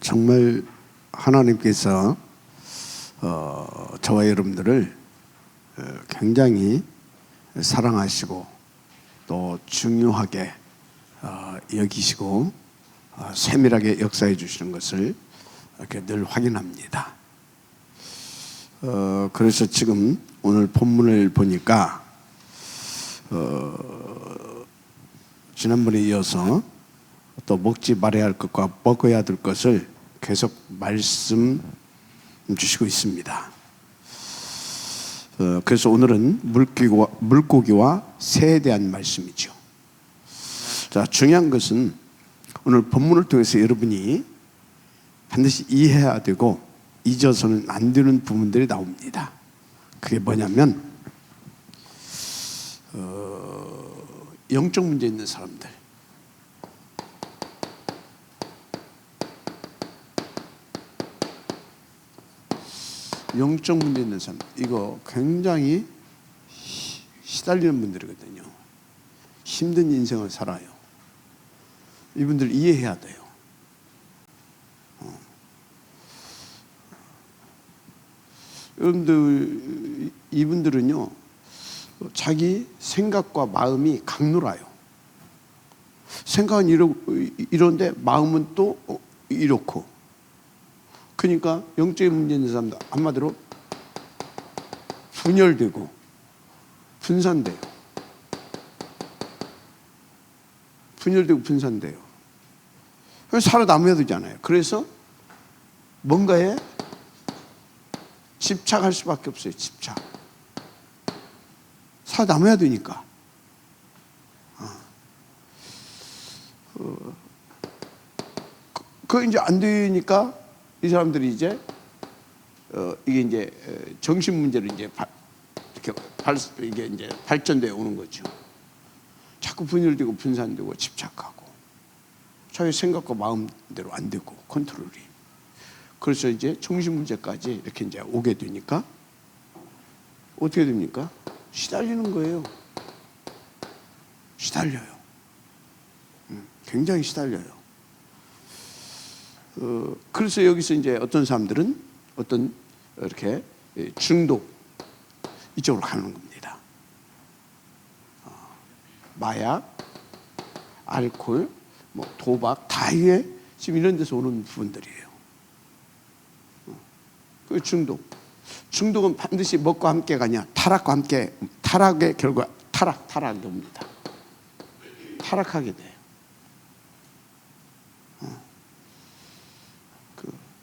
정말 하나님께서 저와 여러분들을 굉장히 사랑하시고 또 중요하게 여기시고 세밀하게 역사해 주시는 것을 이렇게 늘 확인합니다. 그래서 지금 오늘 본문을 보니까 지난번에 이어서 또 먹지 말아야 할 것과 먹어야 될 것을 계속 말씀 주시고 있습니다. 그래서 오늘은 물고기와 새에 대한 말씀이죠. 자, 중요한 것은 오늘 본문을 통해서 여러분이 반드시 이해해야 되고 잊어서는 안 되는 부분들이 나옵니다. 그게 뭐냐면 영적 문제 있는 사람들, 영적 문제 있는 사람, 이거 굉장히 시달리는 분들이거든요. 힘든 인생을 살아요. 이분들 이해해야 돼요. 여러분들, 이분들은요, 자기 생각과 마음이 강놀아요. 생각은 이런데 마음은 또 이렇고. 그러니까 영적인 문제 있는 사람들, 한마디로 분열되고 분산돼요. 분열되고 분산돼요. 그래서 살아남아야 되잖아요. 그래서 뭔가에 집착할 수밖에 없어요. 집착. 살아남아야 되니까. 그거 이제 안 되니까 이 사람들이 이제 이게 이제 정신 문제로 이제 이게 이제 발전되어 오는 거죠. 자꾸 분열되고 분산되고 집착하고 자기 생각과 마음대로 안 되고 컨트롤이. 그래서 이제 정신 문제까지 이렇게 이제 오게 되니까 어떻게 됩니까? 시달리는 거예요. 시달려요. 굉장히 시달려요. 그래서 여기서 이제 어떤 사람들은 어떤 이렇게 중독 이쪽으로 가는 겁니다. 마약, 알코올, 뭐 도박 다 이게 지금 이런 데서 오는 부분들이에요. 그 중독은 반드시 먹과 함께 가냐? 타락과 함께, 타락의 결과 타락이 옵니다. 타락하게 돼요.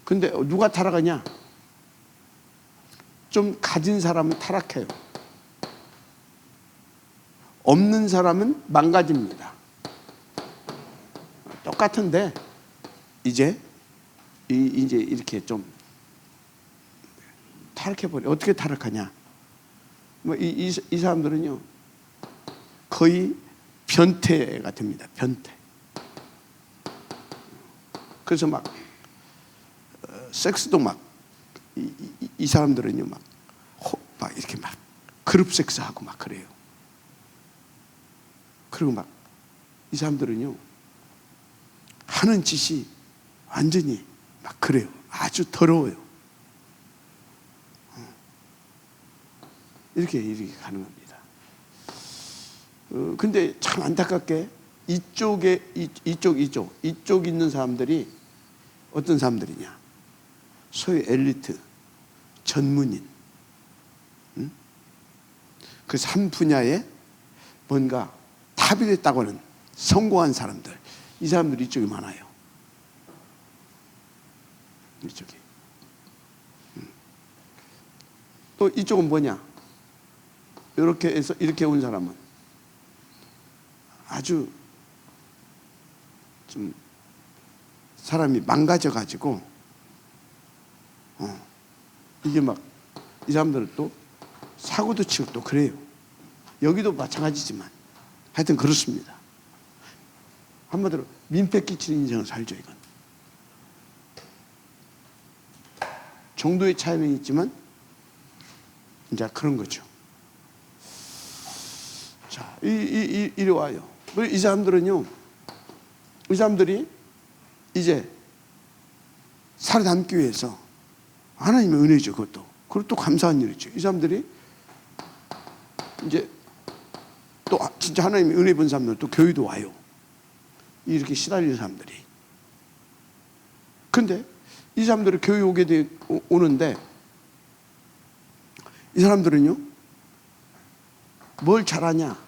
근데 누가 타락하냐? 좀 가진 사람은 타락해요. 없는 사람은 망가집니다. 똑같은데 이제 이렇게 좀 타락해버려. 어떻게 타락하냐? 뭐 이 사람들은요 거의 변태가 됩니다. 변태. 그래서 막 섹스도 막 이 사람들은요 막 이렇게 막 그룹 섹스하고 막 그래요. 그리고 막 이 사람들은요 하는 짓이 완전히 막 그래요. 아주 더러워요. 이렇게 가는 겁니다. 근데 참 안타깝게 이쪽 있는 사람들이 어떤 사람들이냐? 소위 엘리트, 전문인. 그 한 분야에 뭔가 탑이 됐다고 하는 성공한 사람들. 이 사람들이 이쪽이 많아요. 이쪽이. 또 이쪽은 뭐냐? 이렇게 해서 이렇게 온 사람은 아주 좀 사람이 망가져가지고 이게 막 이 사람들은 또 사고도 치고 또 그래요. 여기도 마찬가지지만 하여튼 그렇습니다. 한마디로 민폐 끼치는 인생을 살죠. 이건 정도의 차이는 있지만 이제 그런 거죠. 자, 이리 와요. 이 사람들은요, 이 사람들이 이제 살아남기 위해서 하나님의 은혜죠. 그것도 또 감사한 일이죠. 이 사람들이 이제 또 진짜 하나님의 은혜 본 사람들 또 교회도 와요. 이렇게 시달리는 사람들이. 근데 이 사람들이 교회 오는데 이 사람들은요 뭘 잘하냐?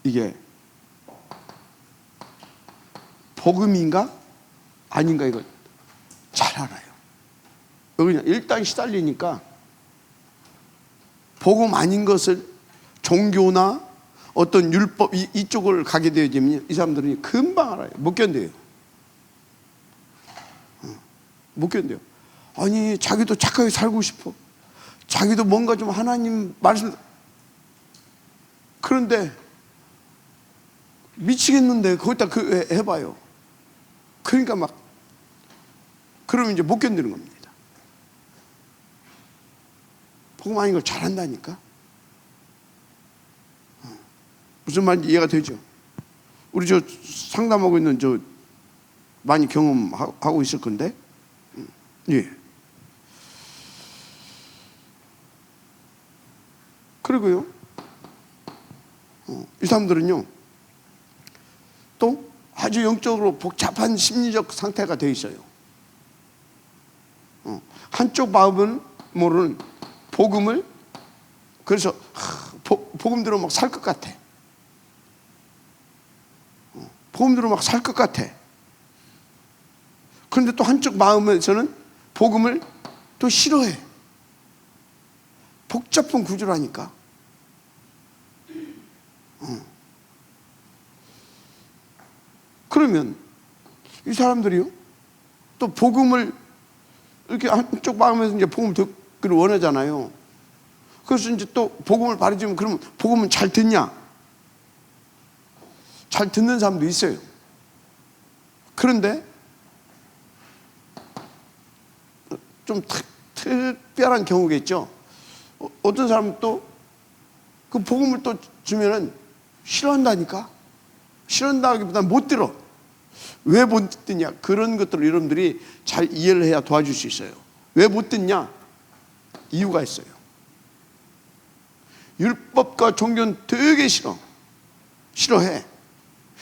이게 복음인가 아닌가 이거 잘 알아요. 그냥 일단 시달리니까 복음 아닌 것을 종교나 어떤 율법 이쪽을 가게 되어지면 이 사람들은 금방 알아요. 못 견뎌요. 못 견뎌요. 아니 자기도 착하게 살고 싶어. 자기도 뭔가 좀 하나님 말씀, 그런데 미치겠는데 거기다 해봐요. 그러니까 막 그러면 이제 못 견디는 겁니다. 복음 아닌 걸 잘한다니까. 무슨 말인지 이해가 되죠? 우리 저 상담하고 있는 저 많이 경험하고 있을 건데, 예. 그리고요, 이 사람들은요, 또 아주 영적으로 복잡한 심리적 상태가 되어 있어요. 한쪽 마음은 모르는 복음을, 그래서 복음 들으면 막 살 것 같아. 복음 들으면 막 살 것 같아. 그런데 또 한쪽 마음에서는 복음을 또 싫어해. 복잡한 구조라니까. 그러면 이 사람들이요, 또 복음을 이렇게 한쪽 마음에서 이제 복음을 듣기를 원하잖아요. 그래서 이제 또 복음을 바라지면 그러면 복음은 잘 듣냐? 잘 듣는 사람도 있어요. 그런데 좀 특별한 경우겠죠. 어떤 사람은 또 그 복음을 또 주면은 싫어한다니까. 싫어한다기보다는 못 들어. 왜 못 듣냐? 그런 것들을 여러분들이 잘 이해를 해야 도와줄 수 있어요. 왜 못 듣냐? 이유가 있어요. 율법과 종교는 되게 싫어해.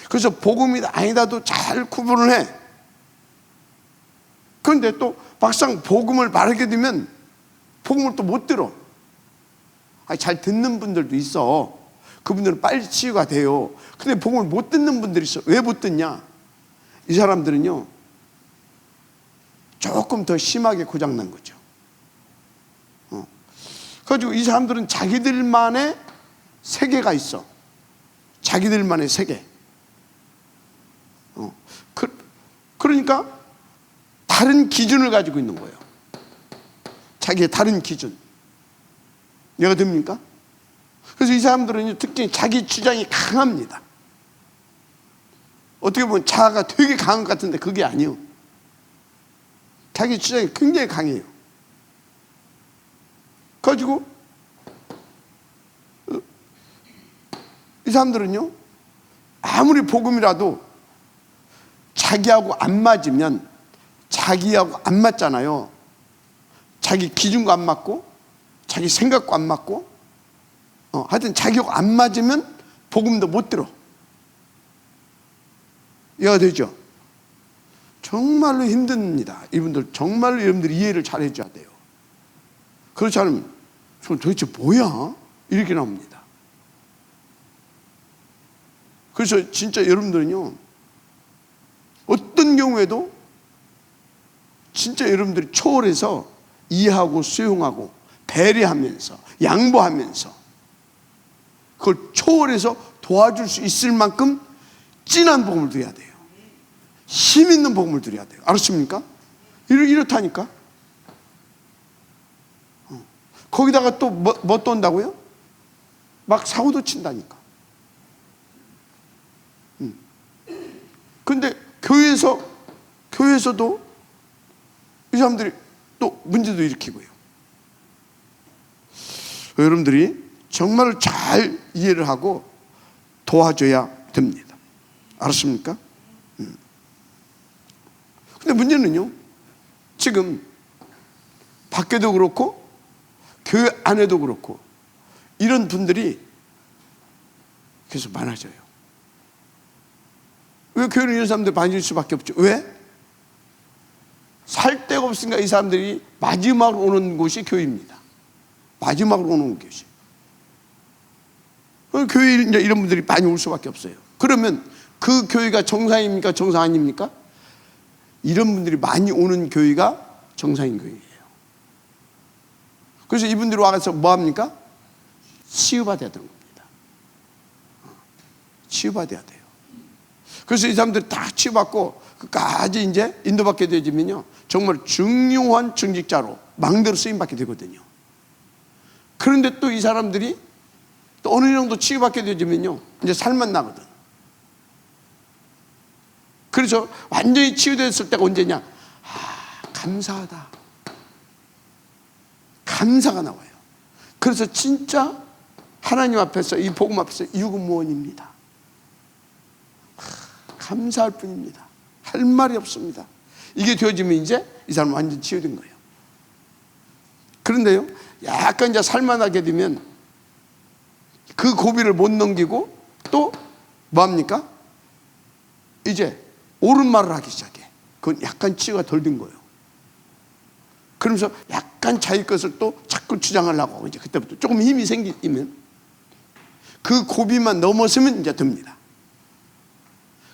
그래서 복음이다 아니다도 잘 구분을 해. 그런데 또 막상 복음을 말하게 되면 복음을 또 못 들어. 잘 듣는 분들도 있어. 그분들은 빨리 치유가 돼요. 근데 복음을 못 듣는 분들이 있어. 왜 못 듣냐? 이 사람들은요, 조금 더 심하게 고장난 거죠. 그래가지고 이 사람들은 자기들만의 세계가 있어. 자기들만의 세계. 그러니까 다른 기준을 가지고 있는 거예요. 자기의 다른 기준. 이해가 됩니까? 그래서 이 사람들은 특히 자기 주장이 강합니다. 어떻게 보면 자아가 되게 강한 것 같은데 그게 아니에요. 자기 주장이 굉장히 강해요. 그래가지고 이 사람들은요, 아무리 복음이라도 자기하고 안 맞으면, 자기하고 안 맞잖아요. 자기 기준과 안 맞고 자기 생각과 안 맞고, 하여튼 자기하고 안 맞으면 복음도 못 들어. 이해가 되죠? 정말로 힘듭니다. 이분들 정말로 여러분들이 이해를 잘 해줘야 돼요. 그렇지 않으면 도대체 뭐야? 이렇게 나옵니다. 그래서 진짜 여러분들은요, 어떤 경우에도 진짜 여러분들이 초월해서 이해하고 수용하고 배려하면서 양보하면서 그걸 초월해서 도와줄 수 있을 만큼 진한 복음을 드려야 돼요. 힘 있는 복음을 드려야 돼요. 알았습니까? 이렇다니까. 거기다가 또 뭐 또 온다고요? 막 사고도 친다니까. 근데 교회에서도 이 사람들이 또 문제도 일으키고요. 여러분들이 정말 잘 이해를 하고 도와줘야 됩니다. 알았습니까? 근데 문제는요, 지금 밖에도 그렇고 교회 안에도 그렇고 이런 분들이 계속 많아져요. 왜 교회는 이런 사람들 많아질 수밖에 없죠? 왜? 살 데가 없으니까 이 사람들이 마지막으로 오는 곳이 교회입니다. 마지막으로 오는 곳이. 교회에 이제 이런 분들이 많이 올 수밖에 없어요. 그러면 그 교회가 정상입니까? 정상 아닙니까? 이런 분들이 많이 오는 교회가 정상인 교회예요. 그래서 이분들이 와서 뭐 합니까? 치유받아야 되는 겁니다. 치유받아야 돼요. 그래서 이 사람들이 다 치유받고 끝까지 이제 인도받게 되어지면요, 정말 중요한 중직자로 망대로 쓰임받게 되거든요. 그런데 또 이 사람들이 또 어느 정도 치유받게 되어지면요, 이제 살만 나거든. 그래서 완전히 치유됐을 때가 언제냐? 감사하다. 감사가 나와요. 그래서 진짜 하나님 앞에서, 이 복음 앞에서 유구무원입니다. 감사할 뿐입니다. 할 말이 없습니다. 이게 되어지면 이제 이 사람은 완전 치유된 거예요. 그런데요, 약간 이제 살만하게 되면 그 고비를 못 넘기고 또 뭐합니까? 이제 옳은 말을 하기 시작해. 그건 약간 치유가 덜 된 거예요. 그러면서 약간 자기 것을 또 자꾸 주장하려고 하고, 이제 그때부터 조금 힘이 생기면 그 고비만 넘어서면 이제 됩니다.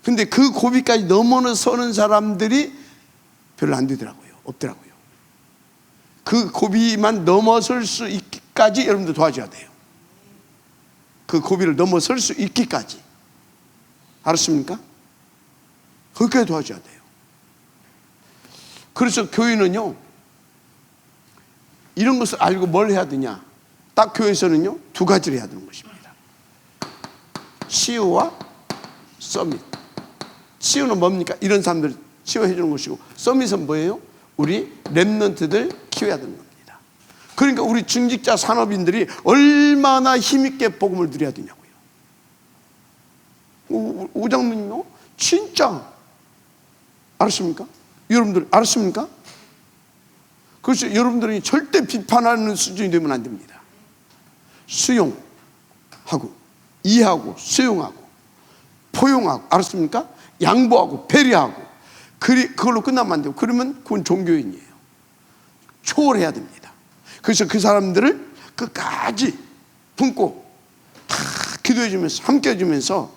근데 그 고비까지 넘어서는 사람들이 별로 안 되더라고요. 없더라고요. 그 고비만 넘어설 수 있기까지 여러분들 도와줘야 돼요. 그 고비를 넘어설 수 있기까지. 알았습니까? 거기까지 도와줘야 돼요. 그래서 교회는요, 이런 것을 알고 뭘 해야 되냐? 딱 교회에서는요, 두 가지를 해야 되는 것입니다. 치유와 서밋. 치유는 뭡니까? 이런 사람들 치유해 주는 것이고, 서밋은 뭐예요? 우리 렘넌트들 키워야 되는 겁니다. 그러니까 우리 중직자 산업인들이 얼마나 힘있게 복음을 누려야 되냐고요. 오장님요, 진짜 알았습니까? 여러분들 알았습니까? 그래서 여러분들이 절대 비판하는 수준이 되면 안 됩니다. 수용하고, 이해하고, 수용하고, 포용하고, 알았습니까? 양보하고, 배려하고, 그걸로 끝나면 안 되고, 그러면 그건 종교인이에요. 초월해야 됩니다. 그래서 그 사람들을 끝까지 품고 다 기도해주면서, 함께해주면서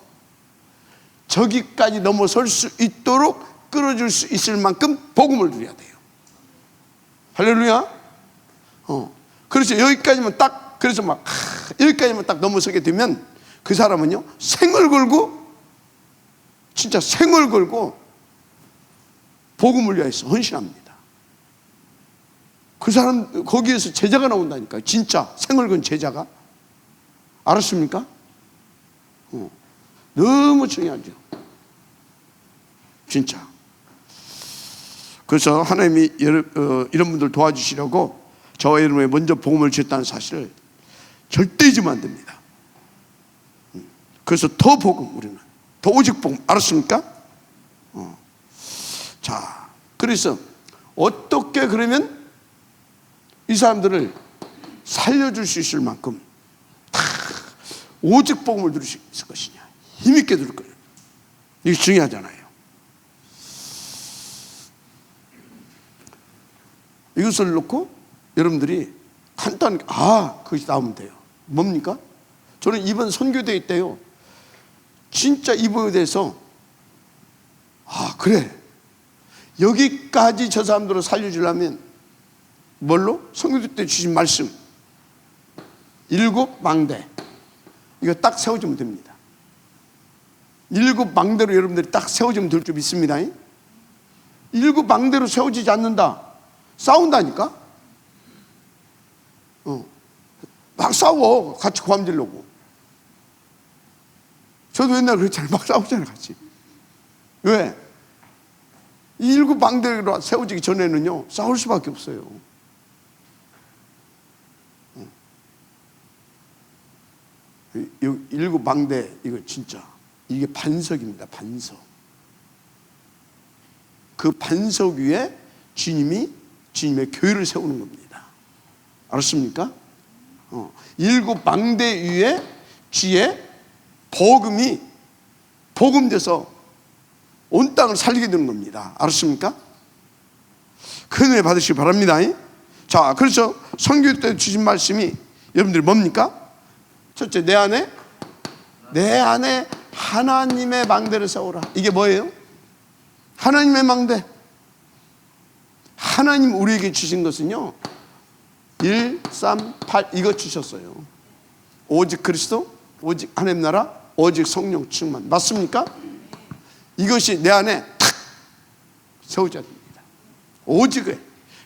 저기까지 넘어설 수 있도록 끌어줄 수 있을 만큼 복음을 누려야 돼요. 할렐루야. 그래서 여기까지만 딱, 그래서 막 여기까지만 딱 넘어서게 되면 그 사람은요, 생을 걸고, 진짜 생을 걸고 복음을 위해서 헌신합니다. 그 사람 거기에서 제자가 나온다니까요. 진짜 생을 건 제자가. 알았습니까? 너무 중요하죠. 진짜. 그래서 하나님이 이런 분들 도와주시려고 저와 여러분에 먼저 복음을 주셨다는 사실을 절대 잊으면 안 됩니다. 그래서 더 복음, 우리는 더 오직 복음. 알았습니까? 자, 그래서 어떻게 그러면 이 사람들을 살려줄 수 있을 만큼 다 오직 복음을 누릴 수 있을 것이냐, 힘있게 누릴 거예요. 이게 중요하잖아요. 이것을 놓고 여러분들이 간단하게 그것이 나오면 돼요. 뭡니까? 저는 이번 선교대회 때요, 진짜 이번에 대해서 그래, 여기까지 저 사람들을 살려주려면 뭘로? 선교대 때 주신 말씀 7 망대, 이거 딱 세워주면 됩니다. 7 망대로 여러분들이 딱 세워주면 될 줄 믿습니다. 7 망대로 세워지지 않는다, 싸운다니까? 막 싸워. 같이 고함지려고. 저도 옛날에 그랬잖아요. 막 싸우잖아요, 같이. 왜? 이 7 망대로 세워지기 전에는요, 싸울 수밖에 없어요. 7 망대, 이거 진짜, 이게 반석입니다. 반석. 그 반석 위에 주님의 교회를 세우는 겁니다. 알았습니까? 7 망대 위에 주의 복음이 복음돼서 온 땅을 살리게 되는 겁니다. 알았습니까? 큰 은혜 받으시기 바랍니다. 자, 그래서 선교 때 주신 말씀이 여러분들이 뭡니까? 첫째, 내 안에 하나님의 망대를 세우라. 이게 뭐예요? 하나님의 망대. 하나님 우리에게 주신 것은요, 1, 3, 8 이거 주셨어요. 오직 그리스도, 오직 하나님 나라, 오직 성령 충만. 맞습니까? 이것이 내 안에 탁 세워져야 됩니다. 오직에.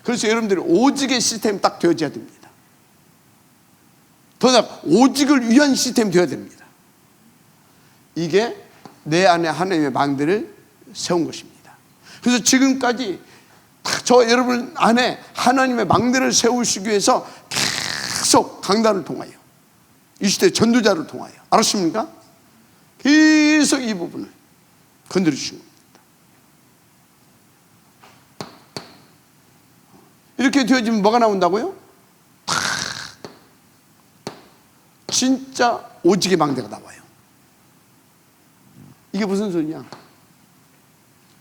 그래서 여러분들이 오직의 시스템이 딱 되어져야 됩니다. 더 나아 오직을 위한 시스템이 되어야 됩니다. 이게 내 안에 하나님의 망대를 세운 것입니다. 그래서 지금까지 저 여러분 안에 하나님의 망대를 세우시기 위해서 계속 강단을 통하여, 이 시대 전도자를 통하여, 알았습니까? 계속 이 부분을 건드려 주신 겁니다. 이렇게 되어지면 뭐가 나온다고요? 진짜 오직의 망대가 나와요. 이게 무슨 소리냐?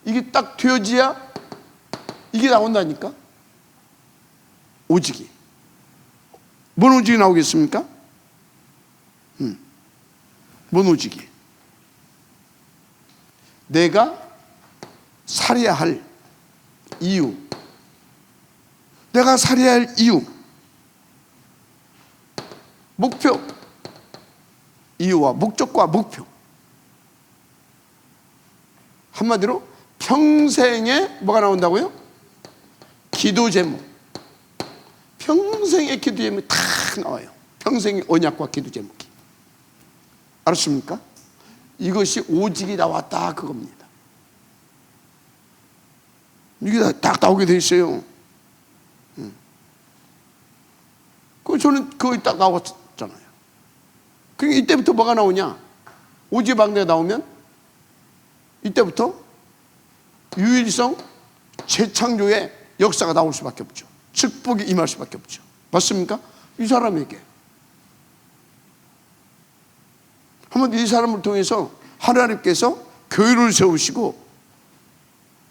이게 딱 되어지야 이게 나온다니까? 오직이. 뭔 오직이 나오겠습니까? 뭔 오직이? 내가 살아야 할 이유. 내가 살아야 할 이유. 목표. 이유와 목적과 목표. 한마디로 평생에 뭐가 나온다고요? 기도 제목. 평생의 기도 제목이 다 나와요. 평생의 언약과 기도 제목이. 알았습니까? 이것이 오직이 나왔다 그겁니다. 이게 딱 나오게 돼 있어요. 저는 거기 딱 나왔잖아요. 그러니까 이때부터 뭐가 나오냐? 오직의 망대가 나오면 이때부터 유일성 재창조의 역사가 나올 수밖에 없죠. 축복이 임할 수밖에 없죠. 맞습니까? 이 사람에게 한번 이 사람을 통해서 하나님께서 교회를 세우시고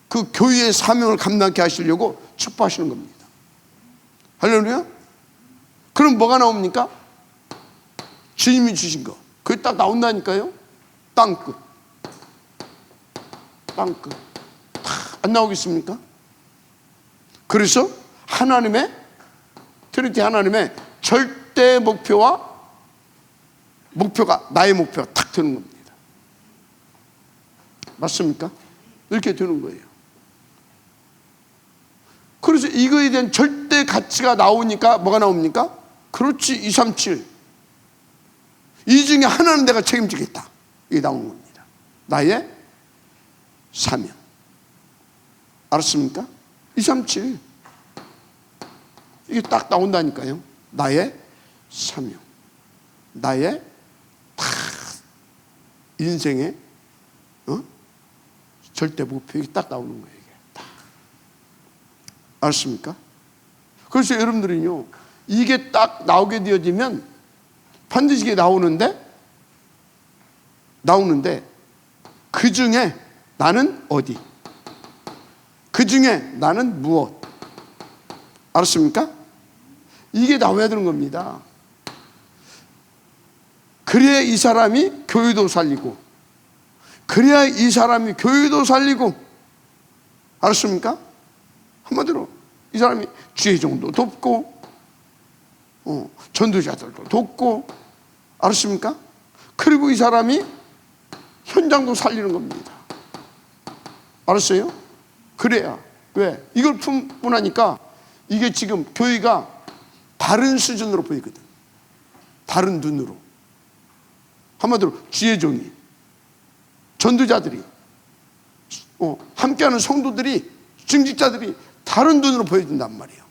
그 교회의 사명을 감당케 하시려고 축복하시는 겁니다. 할렐루야. 그럼 뭐가 나옵니까? 주님이 주신 거. 그게 딱 나온다니까요. 땅끝. 땅끝. 안 나오겠습니까? 그래서 하나님의 트리니티 하나님의 절대 목표와 목표가 나의 목표가 탁 되는 겁니다. 맞습니까? 이렇게 되는 거예요. 그래서 이거에 대한 절대 가치가 나오니까 뭐가 나옵니까? 그렇지, 237. 이 중에 하나는 내가 책임지겠다. 이게 나오는 겁니다. 나의 사명. 알았습니까? 237. 이게 딱 나온다니까요. 나의 사명. 나의 인생의 절대 목표. 이게 딱 나오는 거예요. 이게 딱. 알았습니까? 그래서 여러분들은요, 이게 딱 나오게 되어지면 반드시 이게 나오는데 그 중에 나는 어디? 그 중에 나는 무엇? 알았습니까? 이게 나와야 되는 겁니다. 그래야 이 사람이 교회도 살리고, 그래야 이 사람이 교회도 살리고, 알았습니까? 한마디로 이 사람이 주의종도 돕고, 전도자들도 돕고, 알았습니까? 그리고 이 사람이 현장도 살리는 겁니다. 알았어요? 그래야. 왜? 이걸 품고 나니까 이게 지금 교회가 다른 수준으로 보이거든. 다른 눈으로. 한마디로 주의 종이, 전도자들이, 함께하는 성도들이, 증직자들이 다른 눈으로 보여준단 말이에요.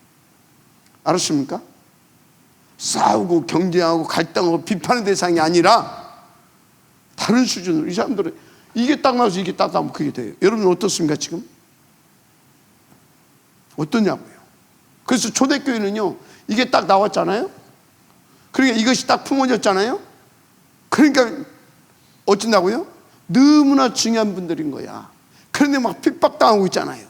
알았습니까? 싸우고 경쟁하고 갈등하고 비판의 대상이 아니라 다른 수준으로. 이 사람들은 이게 딱 나와서 이게 딱 나오면 그게 돼요. 여러분 어떻습니까 지금? 어떠냐고요. 그래서 초대교회는요, 이게 딱 나왔잖아요. 그러니까 이것이 딱 품어졌잖아요. 그러니까 어쩐다고요? 너무나 중요한 분들인 거야. 그런데 막 핍박당하고 있잖아요.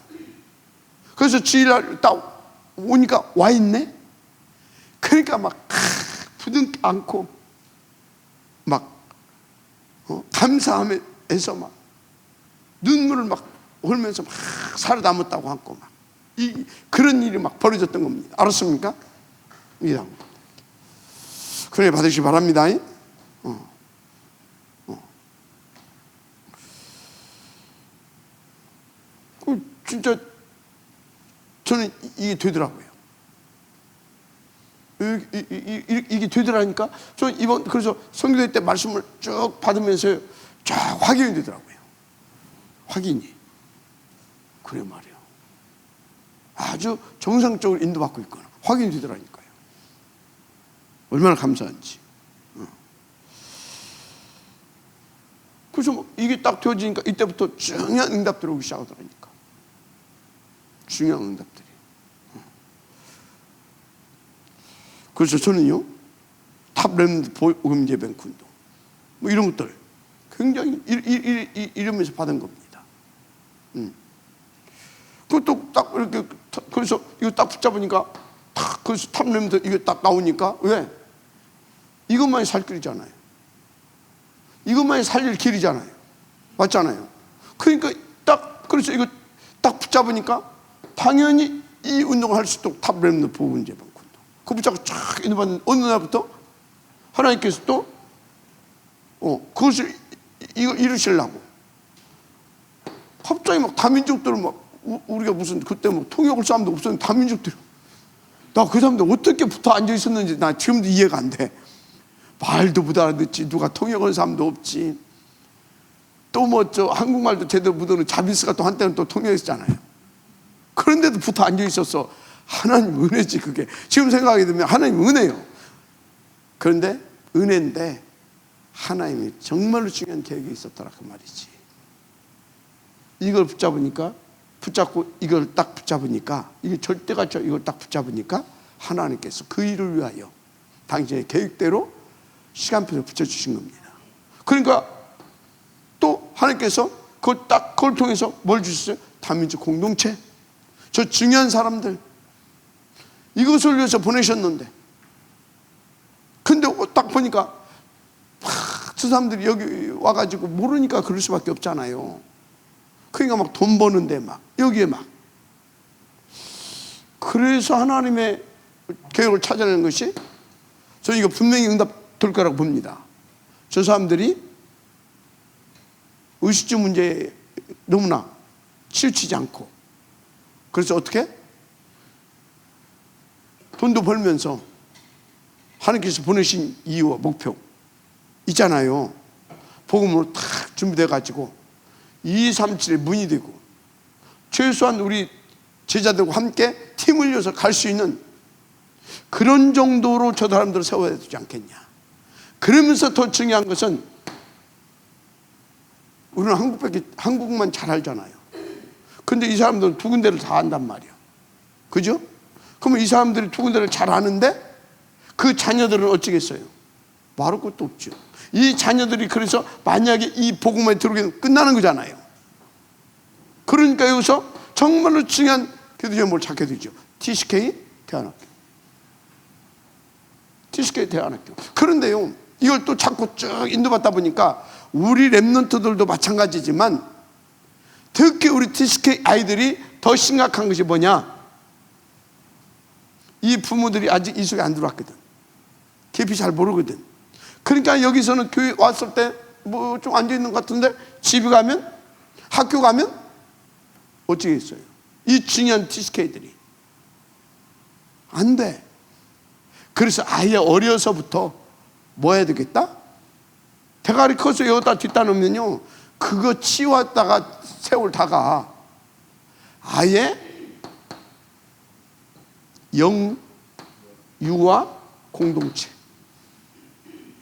그래서 주일날 딱 오니까 와 있네. 그러니까 막 부둥 안고 막 감사함에서 막 눈물을 막 흘면서 막 살아남았다고 하고 막 그런 일이 막 벌어졌던 겁니다. 알았습니까? 이상. 그래 받으시기 바랍니다. 진짜 저는 이게 되더라고요. 이게 되더라니까. 저는 이번 그래서 선교회 때 말씀을 쭉 받으면서 쫙 확인이 되더라고요. 확인이. 그래 말이야. 아주 정상적으로 인도받고 있거나 확인이 되더라니까요. 얼마나 감사한지. 그래서 뭐 이게 딱 되어지니까 이때부터 중요한 응답들이 오기 시작하더라니까. 중요한 응답들이. 그래서 저는요, 탑렘드 복음 예배뱅크 운동 뭐 이런 것들 굉장히 이러면서 받은 겁니다. 그것도 딱 이렇게 그래서 이거 딱 붙잡으니까 탁 그래서 탑렘드 이게 딱 나오니까 왜? 이것만이 살 길이잖아요. 이것만이 살릴 길이잖아요. 맞잖아요. 그러니까 딱 그래서 이거 딱 붙잡으니까 당연히 이 운동을 할 수 있도록 탑렘드 복음 예배뱅크 운동 그 붙잡고 쫙 인도받는 어느 날부터 하나님께서 또 그것을 이루시려고 갑자기 막 다민족들을 막 우리가 무슨 그때 뭐 통역을 사람도 없었는데 다민족들 나 그 사람들 어떻게 붙어 앉아 있었는지 나 지금도 이해가 안 돼. 말도 못 알아듣지. 누가 통역하는 사람도 없지. 또 뭐 저 한국말도 제대로 못하는 자비스가 또 한때는 또 통역했잖아요. 그런데도 붙어 앉아 있었어. 하나님 은혜지 그게. 지금 생각하게 되면 하나님 은혜요. 그런데 은혜인데 하나님이 정말로 중요한 계획이 있었더라 그 말이지. 이걸 붙잡고 이걸 딱 붙잡으니까 이게 절대가죠. 이걸 딱 붙잡으니까 하나님께서 그 일을 위하여 당신의 계획대로 시간표를 붙여주신 겁니다. 그러니까 또 하나님께서 그걸 통해서 뭘 주셨어요? 다민족 공동체, 저 중요한 사람들 이것을 위해서 보내셨는데 근데 딱 보니까 저 사람들이 여기 와가지고 모르니까 그럴 수밖에 없잖아요. 그러니까 막 돈 버는데 막 여기에 막 그래서 하나님의 계획을 찾아내는 것이 저는 이거 분명히 응답 될 거라고 봅니다. 저 사람들이 의식주 문제에 너무나 치우치지 않고 그래서 어떻게? 돈도 벌면서 하나님께서 보내신 이유와 목표 있잖아요. 복음으로 탁 준비돼 가지고 237의 문이 되고 최소한 우리 제자들과 함께 팀을 이어서 갈 수 있는 그런 정도로 저 사람들을 세워야 되지 않겠냐. 그러면서 더 중요한 것은 우리는 한국만 잘 알잖아요. 근데 이 사람들은 두 군데를 다 안단 말이야. 그죠? 그러면 이 사람들이 두 군데를 잘 아는데 그 자녀들은 어찌겠어요? 말할 것도 없죠. 이 자녀들이 그래서 만약에 이 복음에 들어오면 끝나는 거잖아요. 그러니까 여기서 정말로 중요한 교도제목을 뭘 찾게 되죠. TCK 대안학교. TCK 대안학교. 그런데요, 이걸 또 자꾸 쭉 인도받다 보니까 우리 랩런트들도 마찬가지지만 특히 우리 TCK 아이들이 더 심각한 것이 뭐냐? 이 부모들이 아직 이 속에 안 들어왔거든. 깊이 잘 모르거든. 그러니까 여기서는 교회 왔을 때 뭐 좀 앉아있는 것 같은데 집에 가면 학교 가면 어찌겠어요? 이 중요한 TCK들이 안 돼. 그래서 아예 어려서부터 뭐 해야 되겠다? 대가리 커서 여기다 뒷다 놓으면요 그거 치웠다가 세월 다가 아예 영, 유아 공동체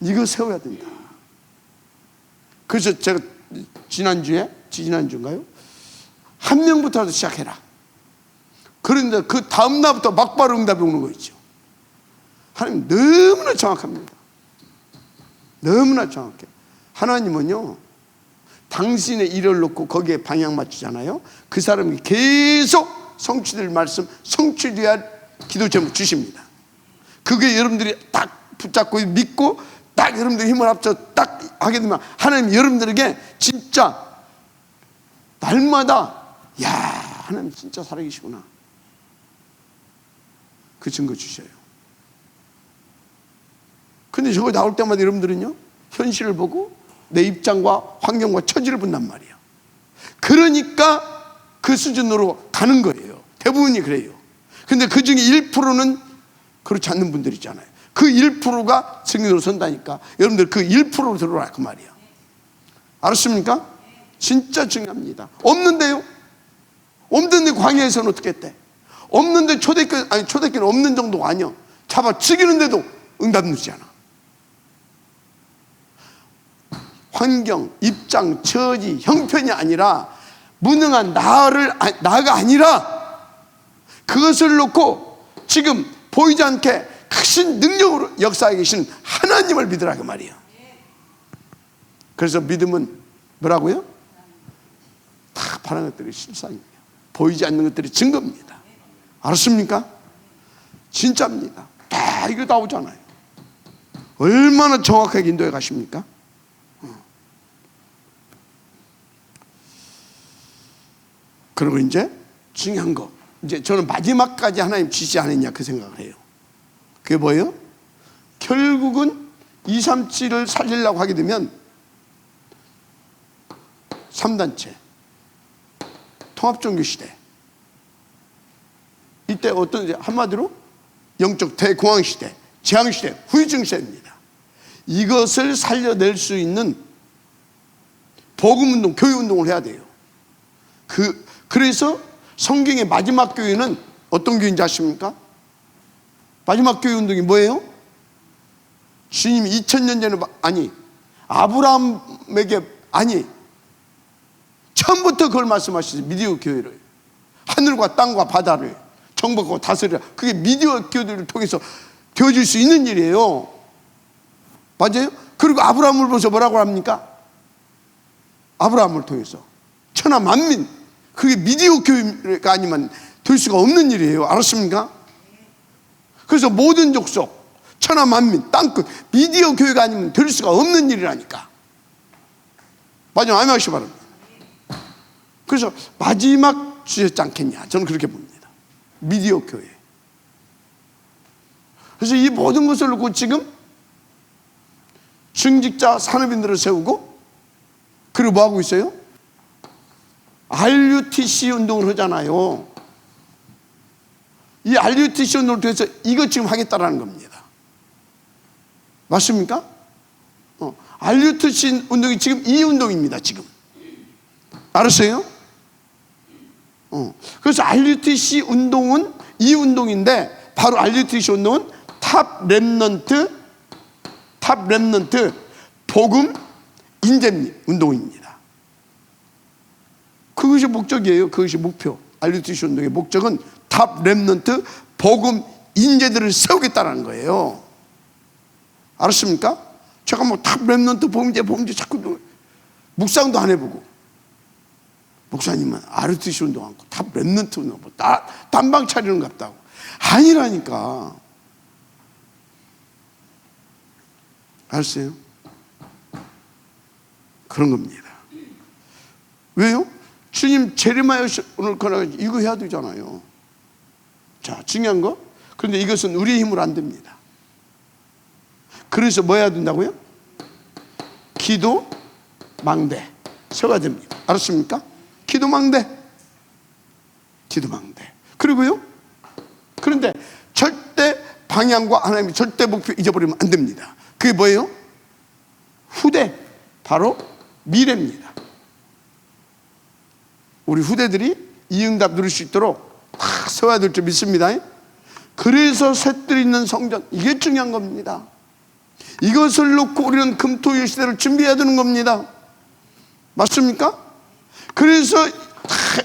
이거 세워야 된다. 그래서 제가 지난주인가요? 한 명부터 시작해라. 그런데 그 다음 날부터 막바로 응답이 오는 거 있죠. 하나님 너무나 정확합니다. 너무나 정확해. 하나님은요, 당신의 일을 놓고 거기에 방향 맞추잖아요. 그 사람이 계속 성취될 말씀, 성취돼야 기도 제목 주십니다. 그게 여러분들이 딱 붙잡고 믿고 딱 여러분들이 힘을 합쳐 딱 하게 되면 하나님 여러분들에게 진짜 날마다 야, 하나님 진짜 살아계시구나, 그 증거 주셔요. 근데 저거 나올 때마다 여러분들은요, 현실을 보고 내 입장과 환경과 처지를 본단 말이에요. 그러니까 그 수준으로 가는 거예요. 대부분이 그래요. 근데 그 중에 1%는 그렇지 않는 분들 있잖아요. 그 1%가 증인으로 선다니까 여러분들 그 1%로 들어라 그 말이야. 알았습니까? 진짜 중요합니다. 없는데요? 없는데 광야에서는 어떻게 했대? 없는데 초대교회는 없는 정도가 아니야. 잡아 죽이는데도 응답 누지 않아. 환경, 입장, 처지, 형편이 아니라 무능한 나가 아니라 그것을 놓고 지금 보이지 않게 크신 능력으로 역사하고 계신 하나님을 믿으라 그 말이에요. 그래서 믿음은 뭐라고요? 다 바라는 것들이 실상이에요. 보이지 않는 것들이 증거입니다. 알았습니까? 진짜입니다. 다 이거 나오잖아요. 얼마나 정확하게 인도해 가십니까? 그리고 이제 중요한 거, 이제 저는 마지막까지 하나님 지시 안 했냐 그 생각을 해요. 그게 뭐예요? 결국은 237을 살리려고 하게 되면 3단체 통합종교시대, 이때 어떤, 한마디로 영적 대공황시대, 재앙시대, 후유증시대입니다. 이것을 살려낼 수 있는 복음운동, 교회운동을 해야 돼요. 그래서 성경의 마지막 교회는 어떤 교회인지 아십니까? 마지막 교회 운동이 뭐예요? 주님이 2000년 전에 아브라함에게 처음부터 그걸 말씀하시죠. 미디어 교회를, 하늘과 땅과 바다를 정복하고 다스리라. 그게 미디어 교회들을 통해서 되어질 수 있는 일이에요. 맞아요? 그리고 아브라함을 보면서 뭐라고 합니까? 아브라함을 통해서 천하 만민, 그게 미디어 교회가 아니면 될 수가 없는 일이에요. 알았습니까? 그래서 모든 족속, 천하 만민, 땅끝, 미디어 교회가 아니면 될 수가 없는 일이라니까. 마지막 아멘 하시기 바랍니다. 그래서 마지막 주셨지 않겠냐, 저는 그렇게 봅니다. 미디어 교회. 그래서 이 모든 것을 놓고 지금 중직자 산업인들을 세우고, 그리고 뭐 하고 있어요? RUTC 운동을 하잖아요. 이 RUTC 운동을 통해서 이것 지금 하겠다라는 겁니다. 맞습니까? RUTC 운동이 지금 이 운동입니다. 지금 알았어요? 그래서 RUTC 운동은 이 운동인데, 바로 RUTC 운동은 탑 렘넌트 복음 인재 운동입니다. 그것이 목적이에요. 그것이 목표. RUTC 운동의 목적은 탑 렘넌트 복음 인재들을 세우겠다는 거예요. 알았습니까? 제가 뭐 탑 렘넌트 복음 인재 자꾸 묵상도 안 해보고, 목사님은 RUTC 운동 않고 탑 렘넌트 운동 뭐 단방 차리는 것 같다고. 아니라니까. 알았어요? 그런 겁니다. 왜요? 주님 재림하여 오늘 거나 이거 해야 되잖아요. 자, 중요한 거. 그런데 이것은 우리의 힘으로 안 됩니다. 그래서 뭐 해야 된다고요? 기도 망대 세워야 됩니다. 알았습니까? 기도 망대. 그리고요, 그런데 절대 방향과 하나님의 절대 목표 잊어버리면 안 됩니다. 그게 뭐예요? 후대, 바로 미래입니다. 우리 후대들이 이 응답 누릴 수 있도록 다 세워야 될 줄 믿습니다. 그래서 셋들 있는 성전, 이게 중요한 겁니다. 이것을 놓고 우리는 금토일 시대를 준비해야 되는 겁니다. 맞습니까? 그래서 다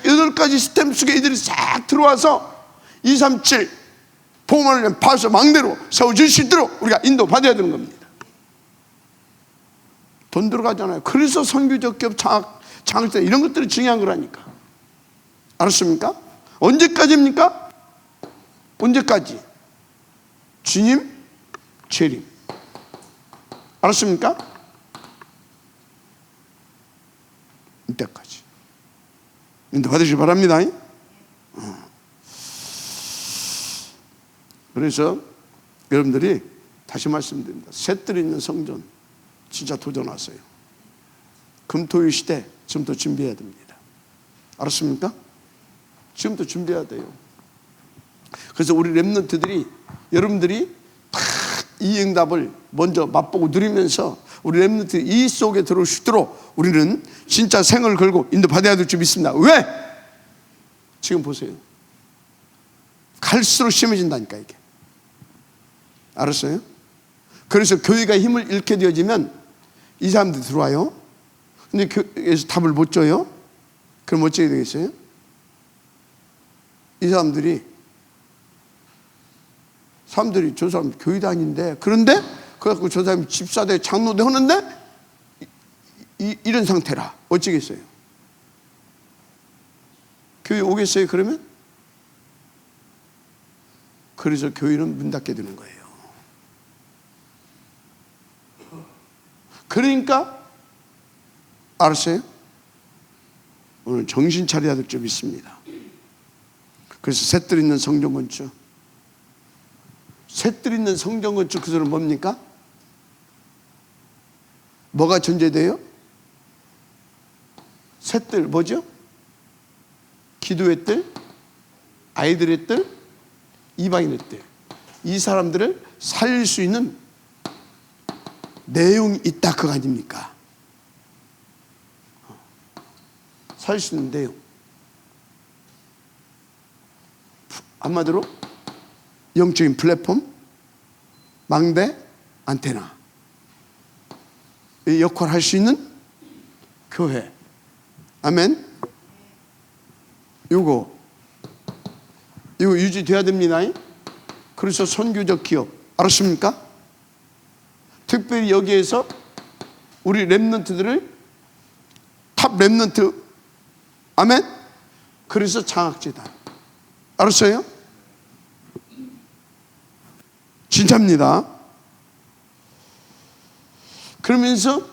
8가지 시스템 속에 이들이 싹 들어와서 237 보험을 파서 망대로 세워질 수 있도록 우리가 인도받아야 되는 겁니다. 돈 들어가잖아요. 그래서 선교적 기업 장학생 이런 것들이 중요한 거라니까. 알았습니까? 언제까지입니까? 언제까지? 주님 재림. 알았습니까? 이때까지 인도받으시기 바랍니다. 그래서 여러분들이 다시 말씀드립니다. 셋들 있는 성전 진짜 도전하세요. 금토일 시대 지금부터 준비해야 됩니다. 알았습니까? 지금부터 준비해야 돼요. 그래서 우리 렘넌트들이 여러분들이 다 이 응답을 먼저 맛보고 누리면서 우리 렘넌트 이 속에 들어올 수 있도록 우리는 진짜 생을 걸고 인도받아야 될 줄 믿습니다. 왜? 지금 보세요. 갈수록 심해진다니까 이게. 알았어요? 그래서 교회가 힘을 잃게 되어지면 이 사람들이 들어와요. 근데 교회에서 답을 못 줘요. 그럼 어떻게 되겠어요? 이 사람들이 저 사람 교회 다니는데, 그런데 그래갖고 저 사람이 집사대 장로대 하는데 이런 상태라 어찌겠어요? 교회 오겠어요 그러면? 그래서 교회는 문 닫게 되는 거예요. 그러니까 알았어요? 오늘 정신 차려야 될 점 있습니다. 그래서 셋들 있는 성전 건축, 셋들 있는 성전 건축, 그 소리는 뭡니까? 뭐가 전제돼요? 셋들 뭐죠? 기도의 뜰, 아이들의 뜰, 이방인의 뜰. 이 사람들을 살릴 수 있는 내용이 있다, 그거 아닙니까? 살릴 수 있는 내용. 한마디로 영적인 플랫폼, 망대, 안테나, 이 역할을 할 수 있는 교회. 아멘. 이거 유지돼야 됩니다. 그래서 선교적 기업, 알았습니까? 특별히 여기에서 우리 렘넌트들을 탑 렘넌트, 아멘. 그래서 장학재단, 알았어요? 진짜입니다. 그러면서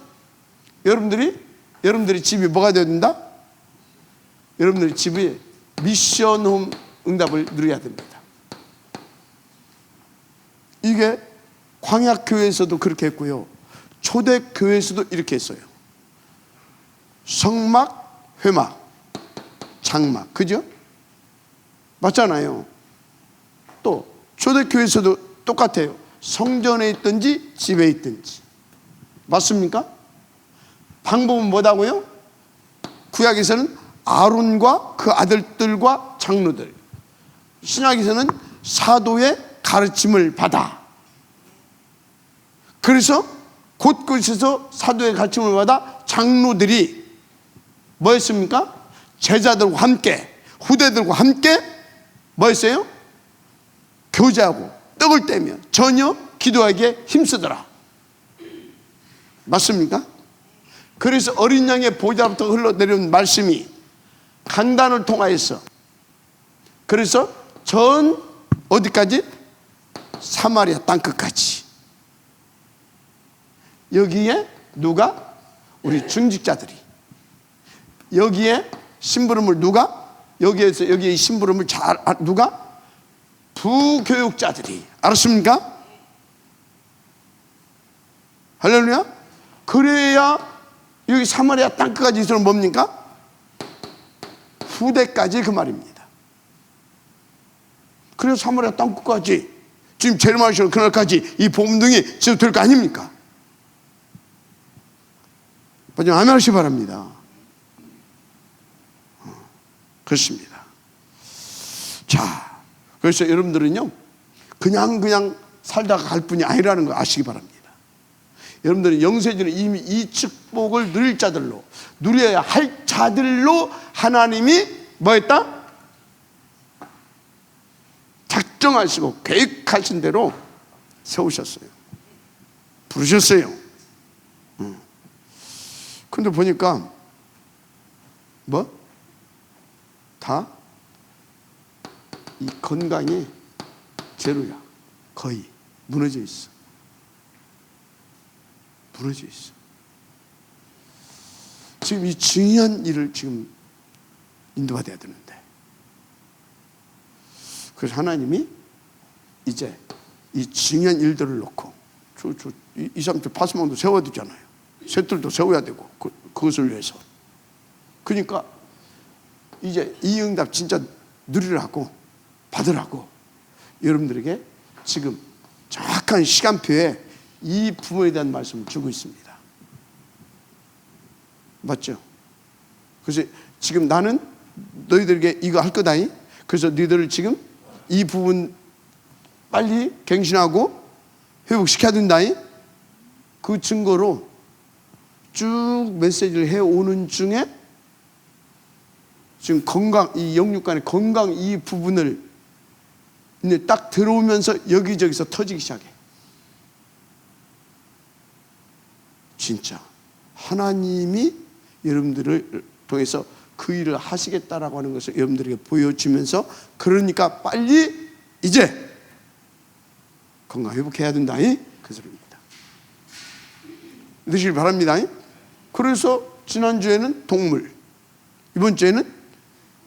여러분들이 집이 뭐가 되어야 된다? 여러분들이 집이 미션홈 응답을 누려야 됩니다. 이게 광약교회에서도 그렇게 했고요, 초대교회에서도 이렇게 했어요. 성막, 회막, 장막, 그죠? 맞잖아요. 또 초대교회에서도 똑같아요. 성전에 있든지 집에 있든지. 맞습니까? 방법은 뭐다고요? 구약에서는 아론과 그 아들들과 장로들, 신약에서는 사도의 가르침을 받아. 그래서 곳곳에서 사도의 가르침을 받아 장로들이 뭐 했습니까? 제자들과 함께, 후대들과 함께 뭐 했어요? 교제하고 떡을 떼며 전혀 기도하기에 힘쓰더라. 맞습니까? 그래서 어린 양의 보좌부터 흘러내려온 말씀이 강단을 통하여서, 그래서 전 어디까지? 사마리아 땅끝까지. 여기에 누가? 우리 중직자들이. 여기에 심부름을 누가? 여기에서 여기에 심부름을 잘 누가? 부교육자들이. 알았습니까? 할렐루야. 그래야 여기 사마리아 땅끝까지 있으면 뭡니까? 후대까지, 그 말입니다. 그래서 사마리아 땅끝까지, 지금 제르마시아 그날까지 이 복음등이 지속될 거 아닙니까? 아멘 하시기 바랍니다. 그렇습니다. 자, 그래서 여러분들은요, 그냥 살다가 갈 뿐이 아니라는 거 아시기 바랍니다. 여러분들은 영세전에 이미 이 축복을 누릴 자들로, 누려야 할 자들로 하나님이 뭐 했다? 작정하시고 계획하신 대로 세우셨어요. 부르셨어요. 근데 보니까 다 이 건강이 제로야. 거의 무너져 있어. 무너져 있어. 지금 이 중요한 일을 지금 인도받아야 되는데, 그래서 하나님이 이제 이 중요한 일들을 놓고 이 사람들 파수망도 세워야 되잖아요. 셋들도 세워야 되고 그것을 위해서. 그러니까 이제 이 응답 진짜 누리라고 받으라고 여러분들에게 지금 정확한 시간표에 이 부분에 대한 말씀을 주고 있습니다. 맞죠? 그래서 지금 나는 너희들에게 이거 할 거다잉. 그래서 너희들을 지금 이 부분 빨리 갱신하고 회복시켜야 된다잉. 그 증거로 쭉 메시지를 해오는 중에 지금 건강, 이 영육간의 건강 이 부분을 이제 딱 들어오면서 여기저기서 터지기 시작해. 진짜 하나님이 여러분들을 통해서 그 일을 하시겠다라고 하는 것을 여러분들에게 보여주면서, 그러니까 빨리 이제 건강 회복해야 된다, 그 소리입니다. 믿으시길 바랍니다. 그래서 지난주에는 동물, 이번 주에는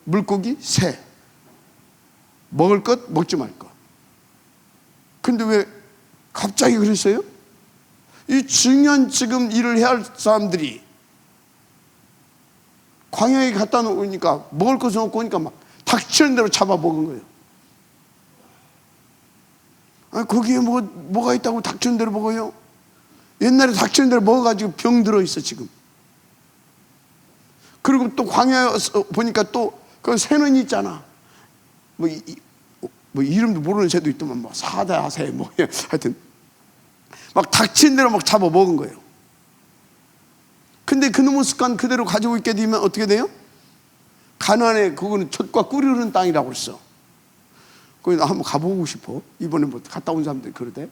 물고기, 새, 먹을 것, 먹지 말 것. 근데 왜 갑자기 그랬어요? 이 중요한 지금 일을 해야 할 사람들이 광야에 갖다 놓으니까 먹을 것을 놓고 오니까 막 닥치는 대로 잡아 먹은 거예요. 아니, 거기에 뭐가 있다고 닥치는 대로 먹어요? 옛날에 닥치는 대로 먹어가지고 병 들어있어 지금. 그리고 또 광야에 보니까 또 그 새는 있잖아. 뭐 이름도 모르는 새도 있더만, 뭐 사다새, 뭐 하여튼 막 닥친 대로 막 잡아 먹은 거예요. 근데 그놈의 습관 그대로 가지고 있게 되면 어떻게 돼요? 가나안에 그거는 젖과 꿀이 흐르는 땅이라고 그랬어. 거기 나 한번 가보고 싶어. 이번에 뭐 갔다 온 사람들이 그러대.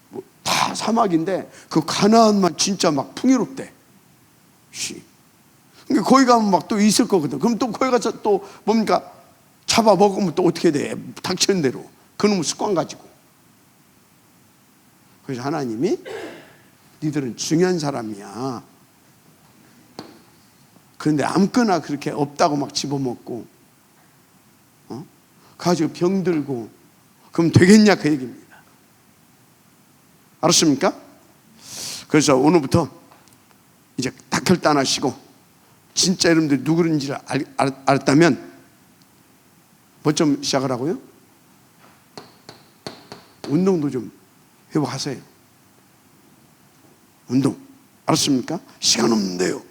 뭐 다 사막인데 그 가나안만 진짜 막 풍요롭대. 그러니까 거기 가면 막 또 있을 거거든. 그럼 또 거기 가서 또 뭡니까? 잡아 먹으면 또 어떻게 돼? 닥치는 대로. 그놈의 습관 가지고. 그래서 하나님이 니들은 중요한 사람이야. 그런데 아무거나 그렇게 없다고 막 집어먹고 가지고 병들고 그럼 되겠냐, 그 얘기입니다. 알았습니까? 그래서 오늘부터 이제 다 결단하시고 진짜 여러분들이 누구인지를 알았다면 뭐 좀 시작하라고요? 운동도 좀 회복하세요. 운동. 알았습니까? 시간 없는데요.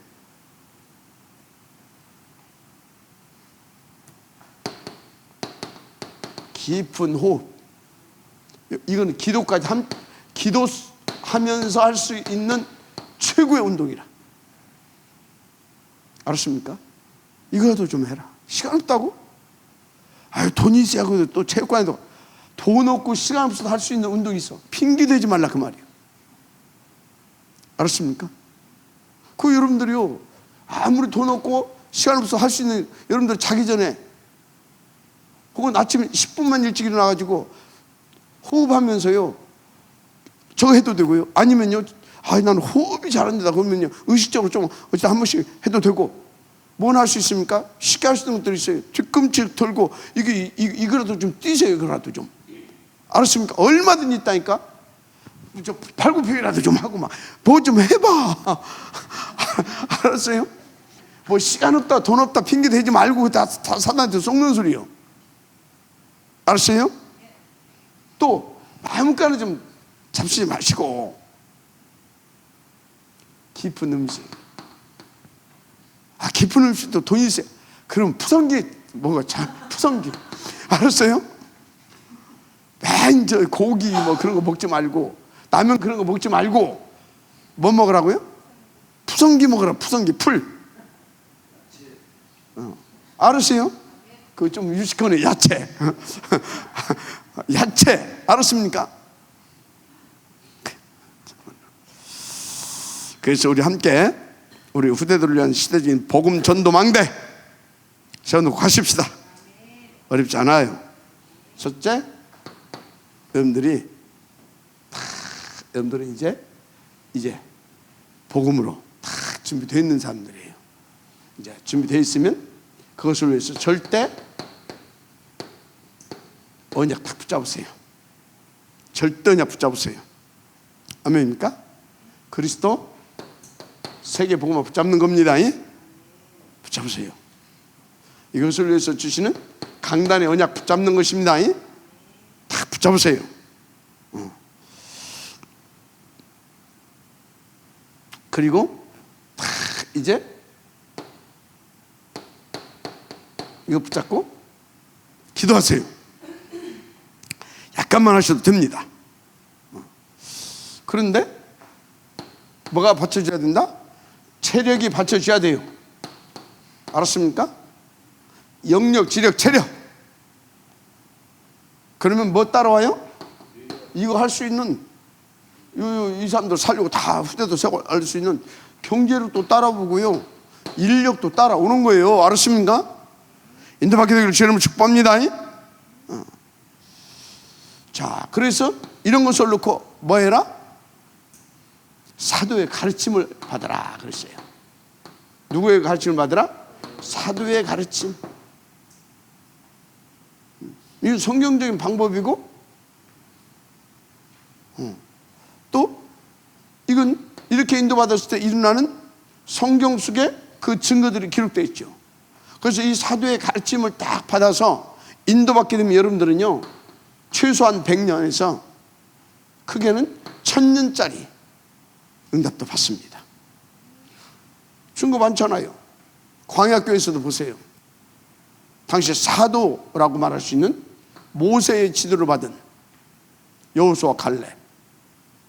깊은 호흡. 이건 기도하면서 할 수 있는 최고의 운동이라. 알았습니까? 이거라도 좀 해라. 시간 없다고? 아유, 돈이 있어야 또 체육관에도 돈 없고 시간 없어도 할 수 있는 운동이 있어. 핑계 대지 말라, 그 말이에요. 알았습니까? 그 여러분들이요, 아무리 돈 없고 시간 없어도 할 수 있는, 여러분들 자기 전에 혹은 아침에 10분만 일찍 일어나가지고 호흡하면서요, 저거 해도 되고요. 아니면요, 나는 호흡이 잘 안 된다 그러면요, 의식적으로 좀 어쨌든 한 번씩 해도 되고. 뭘 할 수 있습니까? 쉽게 할 수 있는 것들이 있어요. 뒤꿈치 털고 이거라도 좀 뛰세요. 이거라도 좀. 알았습니까? 얼마든지 있다니까. 발굽혀이라도 좀 하고 막 뭐 좀 해봐. 알았어요? 뭐 시간 없다 돈 없다 핑계 대지 말고 다 사단한테 속는 소리요. 알았어요? 또 아무거나 좀 잡수지 마시고 깊은 음식. 깊은 음식도 돈이 있어요. 그럼 푸성기 뭐가 참 푸성기. 알았어요? 맨 저 고기 뭐 그런 거 먹지 말고, 라면 그런 거 먹지 말고 뭐 먹으라고요? 푸성기 먹으라. 푸성기 풀. 알았어요? 그거 좀 유식하네. 야채. 야채. 알았습니까? 그래서 우리 함께 우리 후대들을 위한 시대적인 복음 전도망대 세워놓고 가십시다. 어렵지 않아요. 첫째, 여러분들이 이제 복음으로 다 준비되어 있는 사람들이에요. 이제 준비되어 있으면 그것을 위해서 절대 언약 딱 붙잡으세요. 절대 언약 붙잡으세요. 아멘입니까? 그리스도 세계 복음을 붙잡는 겁니다. 붙잡으세요. 이것을 위해서 주시는 강단의 언약 붙잡는 것입니다. 다 붙잡으세요. 그리고 다 이제 이거 붙잡고 기도하세요. 약간만 하셔도 됩니다. 그런데 뭐가 받쳐줘야 된다? 체력이 받쳐줘야 돼요. 알았습니까? 영력, 지력, 체력. 그러면 뭐 따라와요? 이거 할 수 있는 이 사람들 살려고 다 후대도 세고 알 수 있는 경제력도 따라오고요, 인력도 따라오는 거예요. 알았습니까? 인도받게 되기를 주님을 축복합니다. 자, 그래서 이런 것을 놓고 뭐 해라? 사도의 가르침을 받아라 그랬어요. 누구의 가르침을 받아라? 사도의 가르침. 이건 성경적인 방법이고, 또 이건 이렇게 인도받았을 때 일어나는 성경 속에 그 증거들이 기록되어 있죠. 그래서 이 사도의 가르침을 딱 받아서 인도받게 되면 여러분들은요, 최소한 100년에서 크게는 1000년짜리 응답도 받습니다. 증거 많잖아요. 광야교회에서도 보세요. 당시 사도라고 말할 수 있는 모세의 지도를 받은 여호수아, 갈렙,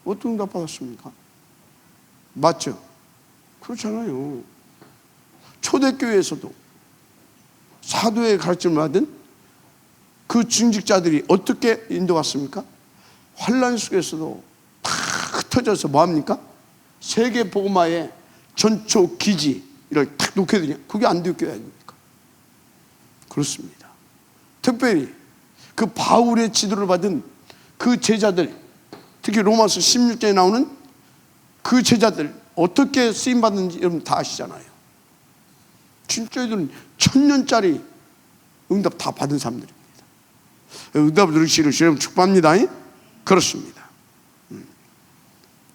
어떤 응답 받았습니까? 맞죠? 그렇잖아요. 초대교회에서도 사도의 가르침을 받은 그 중직자들이 어떻게 인도받습니까? 환란 속에서도 다 흩어져서 뭐합니까? 세계 복음화의 전초 기지를 탁 놓게 되냐? 그게 안디옥 교회 아닙니까? 그렇습니다. 특별히 그 바울의 지도를 받은 그 제자들, 특히 로마서 16장에 나오는 그 제자들 어떻게 쓰임받는지 여러분 다 아시잖아요. 진짜 이들은 1000년짜리 응답 다 받은 사람들입니다. 응답을 들으시기를 주님 축복합니다. 그렇습니다.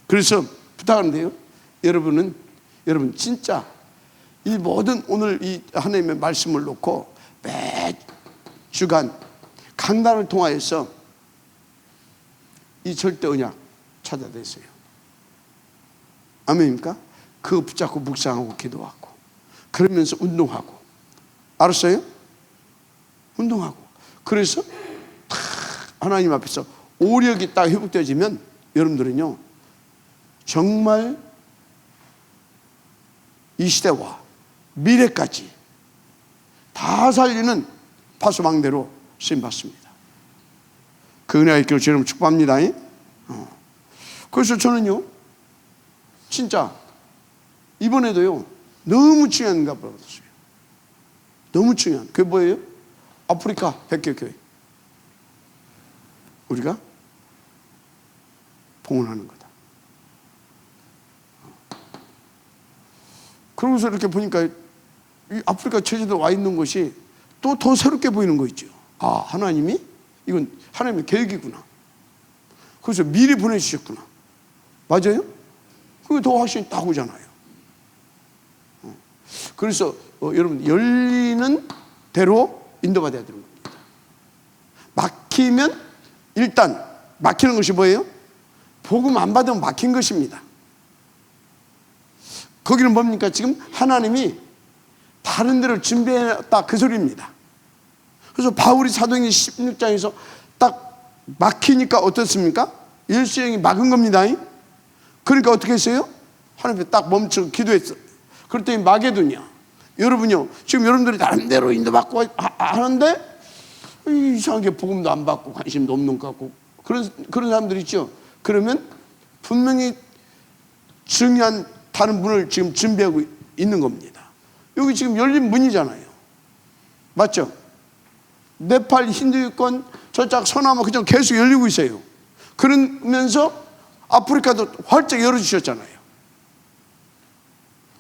그래서 부탁하는데요, 여러분 진짜 이 모든 오늘 이 하나님의 말씀을 놓고 매 주간 강단을 통하여서 이 절대 언약 찾아내세요. 아멘입니까? 그거 붙잡고 묵상하고 기도하고 그러면서 운동하고, 알았어요? 운동하고. 그래서 하나님 앞에서 오력이 딱 회복되어지면 여러분들은요, 정말 이 시대와 미래까지 다 살리는 파수망대로 쓰임받습니다. 그 은혜가 있기를 주님 축복합니다. 그래서 저는요, 진짜 이번에도요, 너무 중요한 응답을 받았어요. 너무 중요한. 그게 뭐예요? 아프리카 백개교회 우리가 봉헌하는 거다. 그러면서 이렇게 보니까 이 아프리카 체제도 와 있는 것이 또 더 새롭게 보이는 거 있죠. 아, 하나님이 이건 하나님의 계획이구나. 그래서 미리 보내주셨구나. 맞아요? 그게 더 확신이 딱 오잖아요. 그래서 여러분 열리는 대로 인도받아야 되는 겁니다. 막히면 일단 막히는 것이 뭐예요? 복음 안 받으면 막힌 것입니다. 거기는 뭡니까? 지금 하나님이 다른 데를 준비했다 그 소리입니다. 그래서 바울이 사도행전 16장에서 딱 막히니까 어떻습니까? 예수님이 막은 겁니다. 그러니까 어떻게 했어요? 하나님 앞에 딱 멈춰 기도했어. 그랬더니 마게도냐, 여러분요, 지금 여러분들이 나름대로 인도받고 하는데 이상하게 복음도 안 받고 관심도 없는 것 같고 그런 사람들 있죠. 그러면 분명히 중요한 다른 문을 지금 준비하고 있는 겁니다. 여기 지금 열린 문이잖아요. 맞죠? 네팔 힌두교권 저쪽 서남아 그쪽 계속 열리고 있어요. 그러면서 아프리카도 활짝 열어주셨잖아요.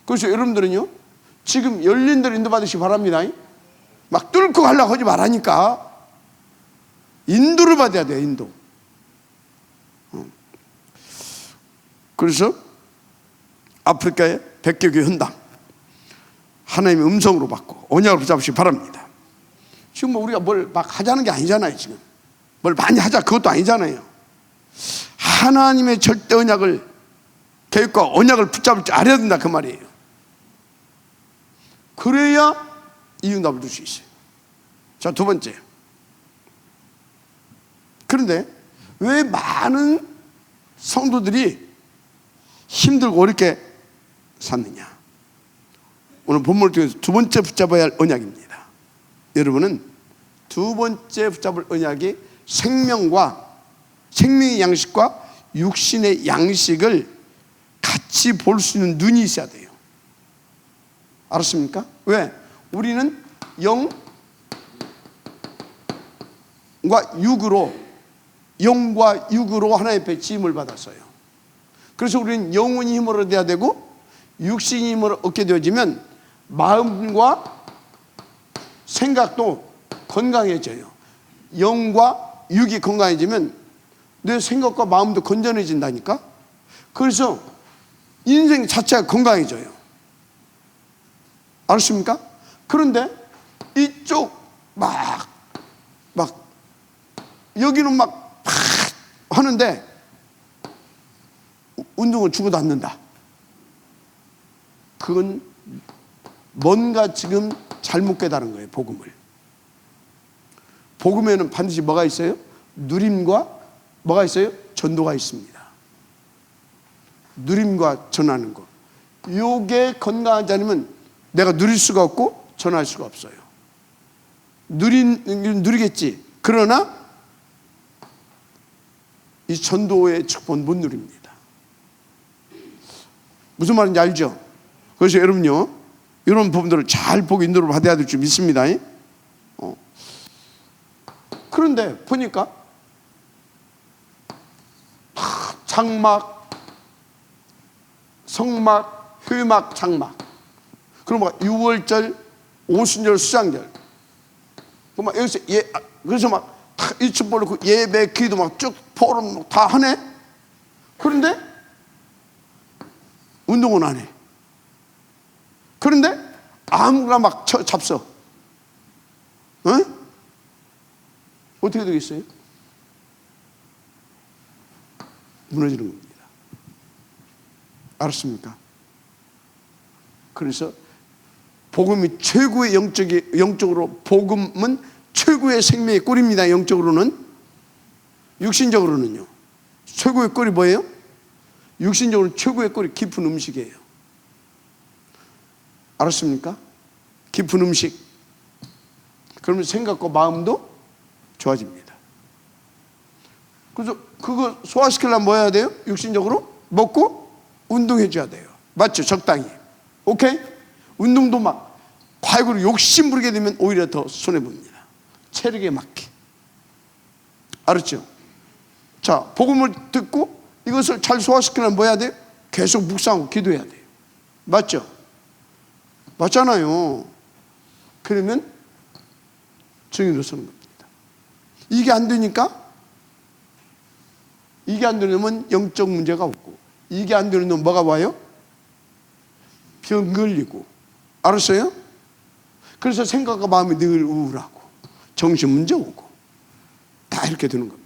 그래서 여러분들은요, 지금 열린 대로 인도받으시기 바랍니다. 막 뚫고 가려고 하지 말라니까. 인도를 받아야 돼요, 인도. 그래서 아프리카의 백개교 현당 하나님의 음성으로 받고 언약을 붙잡으시기 바랍니다. 지금 뭐 우리가 뭘 막 하자는 게 아니잖아요. 지금 뭘 많이 하자 그것도 아니잖아요. 하나님의 절대 언약을, 계획과 언약을 붙잡을 줄 알아야 된다 그 말이에요. 그래야 이 응답을 줄 수 있어요. 자, 두 번째. 그런데 왜 많은 성도들이 힘들고 어렵게 샀느냐? 오늘 본문을 통해서 두 번째 붙잡아야 할 언약입니다. 여러분은 두 번째 붙잡을 언약이 생명의 양식과 육신의 양식을 같이 볼 수 있는 눈이 있어야 돼요. 알았습니까? 왜? 우리는 영과 육으로 하나님 앞에 지음을 받았어요. 그래서 우리는 영혼이 힘을 얻어야 되고 육신이 힘을 얻게 되어지면 마음과 생각도 건강해져요. 영과 육이 건강해지면 내 생각과 마음도 건전해진다니까. 그래서 인생 자체가 건강해져요. 알았습니까? 그런데 이쪽 막 여기는 막 하는데 운동을 죽어도 않는다. 그건 뭔가 지금 잘못 깨달은 거예요. 복음에는 반드시 뭐가 있어요? 누림과 뭐가 있어요? 전도가 있습니다. 누림과 전하는 거. 요게 건강하지 않으면 내가 누릴 수가 없고 전할 수가 없어요. 누리겠지. 그러나 이 전도의 축복은 못 누립니다. 무슨 말인지 알죠? 그래서 여러분요, 이런 부분들을 잘 보고 인도를 받아야 될 줄 믿습니다. 그런데 보니까 장막, 성막, 회막, 장막. 그럼 막 6월절, 오순절, 수장절. 막 여기서 그래서 막 일축 벌고 예배, 기도 막 쭉 포럼 다 하네. 그런데 운동은 안 해. 그런데 아무나 막 잡서. 어떻게 되겠어요? 무너지는 겁니다. 알았습니까? 그래서 복음이 최고의 영적으로 복음은 최고의 생명의 꿀입니다. 영적으로는. 육신적으로는요. 최고의 꿀이 뭐예요? 육신적으로는 최고의 꿀이 깊은 음식이에요. 알았습니까? 깊은 음식. 그러면 생각과 마음도 좋아집니다. 그래서 그거 소화시키려면 뭐 해야 돼요? 육신적으로 먹고 운동해 줘야 돼요. 맞죠? 적당히. 오케이? 운동도 막 과욕으로 욕심 부리게 되면 오히려 더 손해봅니다. 체력에 맞게. 알았죠? 자, 복음을 듣고 이것을 잘 소화시키려면 뭐 해야 돼요? 계속 묵상하고 기도해야 돼요. 맞죠? 맞잖아요. 그러면 증인으로 서는 겁니다. 이게 안 되니까, 이게 안 되면 영적 문제가 없고, 이게 안 되면 뭐가 와요? 병 걸리고. 알았어요? 그래서 생각과 마음이 늘 우울하고 정신 문제 오고 다 이렇게 되는 겁니다.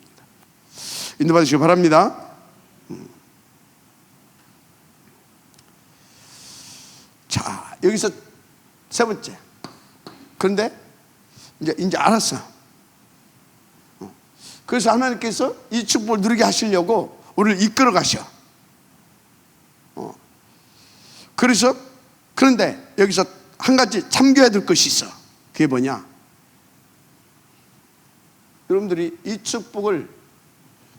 인도받으시기 바랍니다. 자, 여기서 세 번째. 그런데 이제 알았어. 그래서 하나님께서 이 축복을 누리게 하시려고 우리를 이끌어 가셔. 그래서 그런데 여기서 한 가지 참고해야 될 것이 있어. 그게 뭐냐? 여러분들이 이 축복을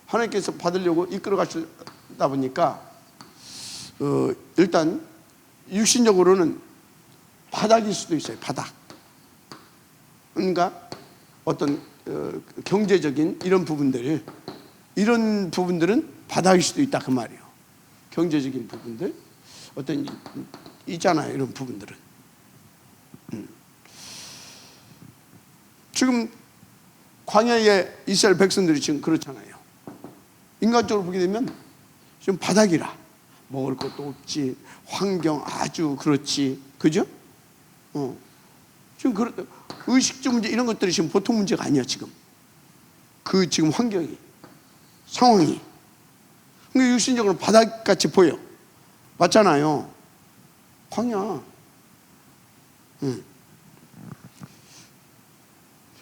하나님께서 받으려고 이끌어 가시다 보니까 일단 육신적으로는 바닥일 수도 있어요. 바닥. 그러니까 어떤 경제적인 이런 부분들은 바닥일 수도 있다 그 말이에요. 경제적인 부분들 어떤 있잖아요. 이런 부분들은 지금 광야의 이스라엘 백성들이 지금 그렇잖아요. 인간적으로 보게 되면 지금 바닥이라 먹을 것도 없지, 환경 아주 그렇지, 그죠? 지금 의식주 문제 이런 것들이 지금 보통 문제가 아니야 지금. 지금 환경이, 상황이. 그러니까 육신적으로 바닥같이 보여. 맞잖아요. 광야.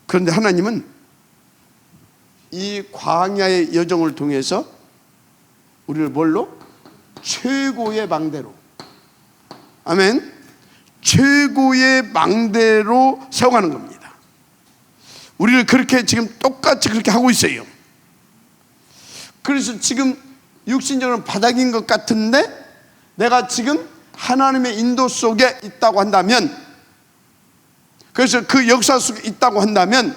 그런데 하나님은 이 광야의 여정을 통해서 우리를 뭘로? 최고의 망대로. 아멘. 최고의 망대로 세워가는 겁니다. 우리를 그렇게 지금 똑같이 그렇게 하고 있어요. 그래서 지금 육신적으로는 바닥인 것 같은데 내가 지금 하나님의 인도 속에 있다고 한다면, 그래서 그 역사 속에 있다고 한다면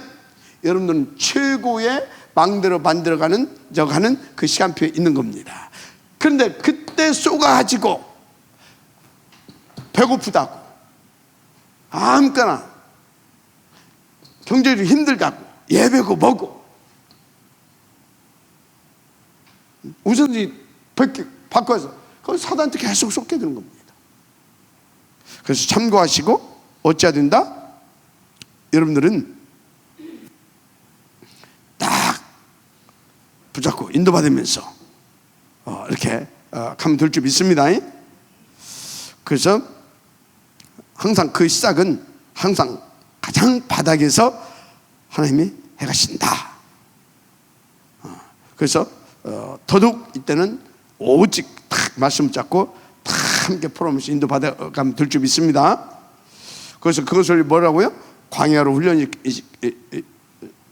여러분들은 최고의 망대로 만들어가는 그 시간표에 있는 겁니다. 그런데 그때 쏘가지고 배고프다고 아무거나 경제적으로 힘들다고 예배고 뭐고 우선지 바꿔서 그건 사단한테 계속 쏟게 되는 겁니다. 그래서 참고하시고 어찌해야 된다? 여러분들은 딱 붙잡고 인도받으면서 이렇게 가면 될 줄 믿습니다. 그래서 항상 그 시작은 항상 가장 바닥에서 하나님이 해가신다. 그래서 더더욱 이때는 오직 탁 말씀 잡고 탁 함께 풀어오면서 인도받아가면 될 줄 믿습니다. 그래서 그것을 뭐라고요? 광야로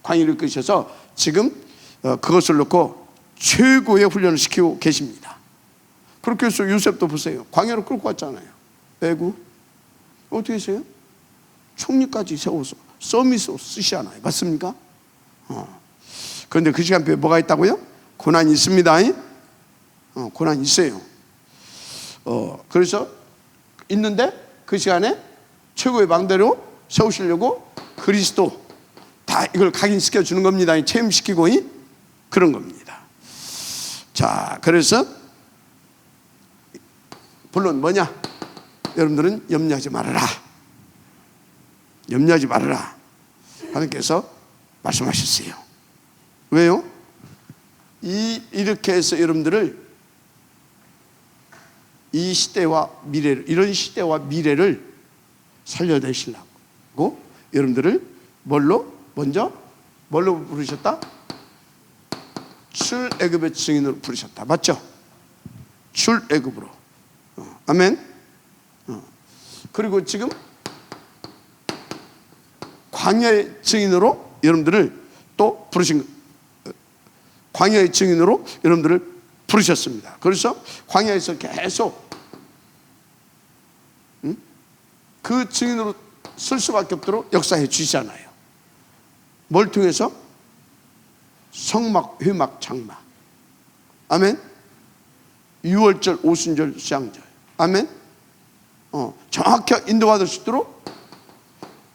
광야를 이끄셔서 지금 그것을 놓고 최고의 훈련을 시키고 계십니다. 그렇게 해서 요셉도 보세요. 광야로 끌고 왔잖아요. 애구 어떻게 했어요? 총리까지 세워서 서밋으로 쓰시잖아요. 맞습니까? 그런데 그 시간표에 뭐가 있다고요? 고난이 있습니다. 고난이 있어요. 그래서 있는데 그 시간에 최고의 망대로 세우시려고 그리스도 다 이걸 각인시켜 주는 겁니다. 체험시키고 그런 겁니다. 자, 그래서 본론 뭐냐? 여러분들은 염려하지 말아라. 염려하지 말아라. 하나님께서 말씀하셨어요. 왜요? 이렇게 해서 여러분들을 이 시대와 미래를, 이런 시대와 미래를 살려내시려고 여러분들을 먼저 뭘로 부르셨다? 출애굽의 증인으로 부르셨다. 맞죠? 출애굽으로. 아멘. 그리고 지금 광야의 증인으로 여러분들을 또 부르신, 광야의 증인으로 여러분들을 부르셨습니다. 그래서 광야에서 계속 그 증인으로 쓸 수밖에 없도록 역사해 주시잖아요. 뭘 통해서? 성막, 회막, 장막. 아멘. 유월절, 오순절, 수양절. 아멘. 정확하게 인도받을 수 있도록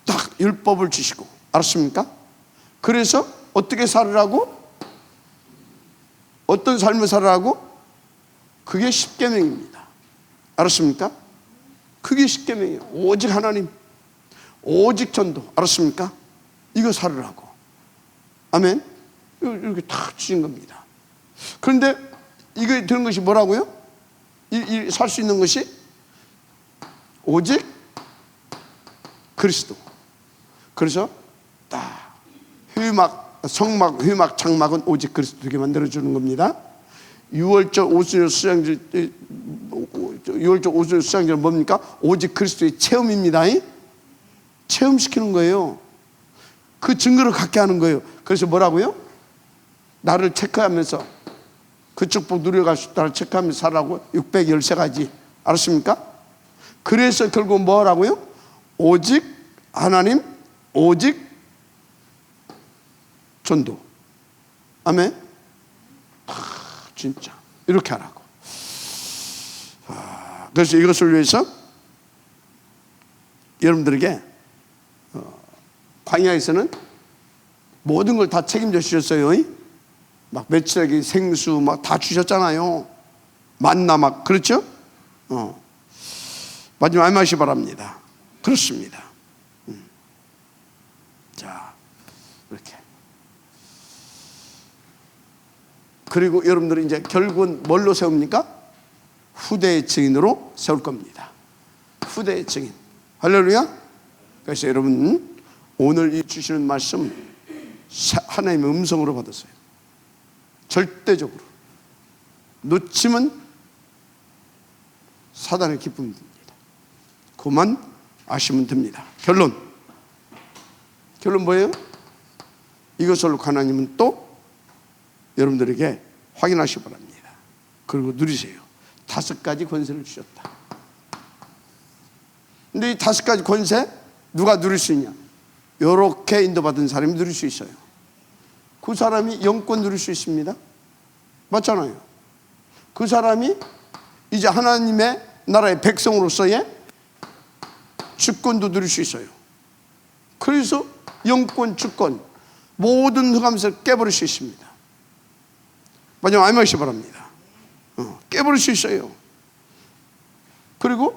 딱 율법을 주시고, 알았습니까? 그래서 어떻게 살으라고? 어떤 삶을 살으라고? 그게 십계명입니다. 알았습니까? 그게 십계명이에요. 오직 하나님, 오직 전도. 알았습니까? 이거 살으라고. 아멘. 이렇게 탁 주신 겁니다. 그런데 이게 되는 것이 뭐라고요? 살 수 있는 것이 오직 그리스도. 그래서 딱 성막, 회막, 장막은 오직 그리스도 되게 만들어주는 겁니다. 6월절, 오순절, 수양절, 6월절 오순절 수장절은 뭡니까? 오직 그리스도의 체험입니다. 체험시키는 거예요. 그 증거를 갖게 하는 거예요. 그래서 뭐라고요? 나를 체크하면서 그 축복 누려갈 수 있다를 체크하면서 살라고 613가지. 알았습니까? 그래서 결국 뭐라고요? 오직 하나님, 오직 전도. 아멘. 진짜 이렇게 하라고. 그래서 이것을 위해서 여러분들에게 광야에서는 모든 걸 다 책임져 주셨어요. 막 며칠에 생수 막 다 주셨잖아요. 만나 막. 그렇죠? 마지막 알마시 바랍니다. 그렇습니다. 자, 이렇게. 그리고 여러분들은 이제 결국은 뭘로 세웁니까? 후대의 증인으로 세울 겁니다. 후대의 증인. 할렐루야. 그래서 여러분 오늘 이 주시는 말씀 하나님의 음성으로 받았어요. 절대적으로 놓치면 사단의 기쁨이 듭니다. 그만 아시면 됩니다. 결론 뭐예요? 이것을 놓고 하나님은 또 여러분들에게 확인하시기 바랍니다. 그리고 누리세요. 5가지 권세를 주셨다. 근데 이 5가지 권세 누가 누릴 수 있냐? 이렇게 인도받은 사람이 누릴 수 있어요. 그 사람이 영권 누릴 수 있습니다. 맞잖아요. 그 사람이 이제 하나님의 나라의 백성으로서의 주권도 누릴 수 있어요. 그래서 영권, 주권 모든 흑암세를 깨버릴 수 있습니다. 마지막 알마시 바랍니다. 깨버릴 수 있어요. 그리고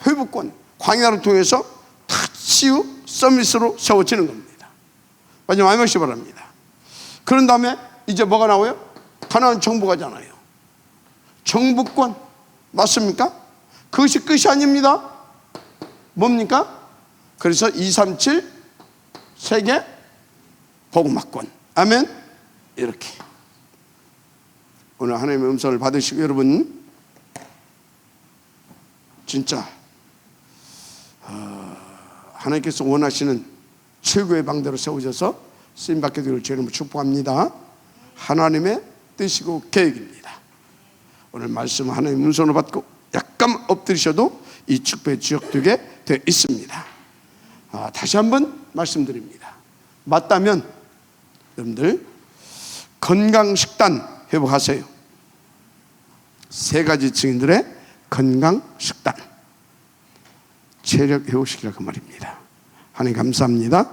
회복권, 광야를 통해서 치유 서밋으로 세워지는 겁니다. 마지막 알마시 바랍니다. 그런 다음에 이제 뭐가 나와요? 가나안 정복하잖아요. 정복권 맞습니까? 그것이 끝이 아닙니다. 뭡니까? 그래서 237 세계 복음화권. 아멘. 이렇게 오늘 하나님의 음성을 받으시고 여러분 진짜 하나님께서 원하시는 최고의 방대로 세우셔서 쓰임받게 되기를 주님으로 축복합니다. 하나님의 뜻이고 계획입니다. 오늘 말씀 하나님의 음성을 받고 약간 엎드리셔도 이 축복의 지역되게 되어 있습니다. 다시 한번 말씀드립니다. 맞다면 여러분들 건강식단 회복하세요. 3가지 증인들의 건강식단 체력 회복시키라 그 말입니다. 하나님 감사합니다.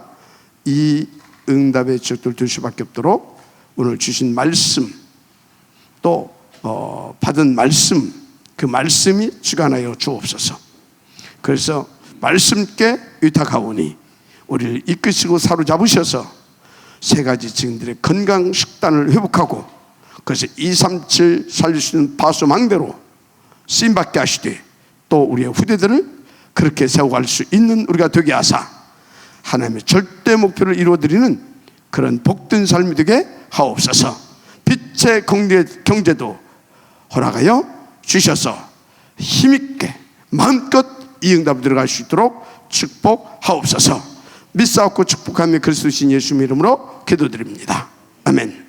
이 응답의 지역들 될 수밖에 없도록 오늘 주신 말씀 또 받은 말씀 그 말씀이 주관하여 주옵소서. 그래서 말씀께 의탁하오니 우리를 이끄시고 사로잡으셔서 3가지 증인들의 건강 식단을 회복하고 그래서 237 살릴 수 있는 파수망대로 쓰임받게 하시되 또 우리의 후대들을 그렇게 세워갈 수 있는 우리가 되게 하사 하나님의 절대 목표를 이루어드리는 그런 복된 삶이 되게 하옵소서. 빛의 경제도 허락하여 주셔서 힘있게 마음껏 이 응답을 들어갈 수 있도록 축복하옵소서. 믿사옵고 축복하며 그리스도 신 예수님 이름으로 기도드립니다. 아멘.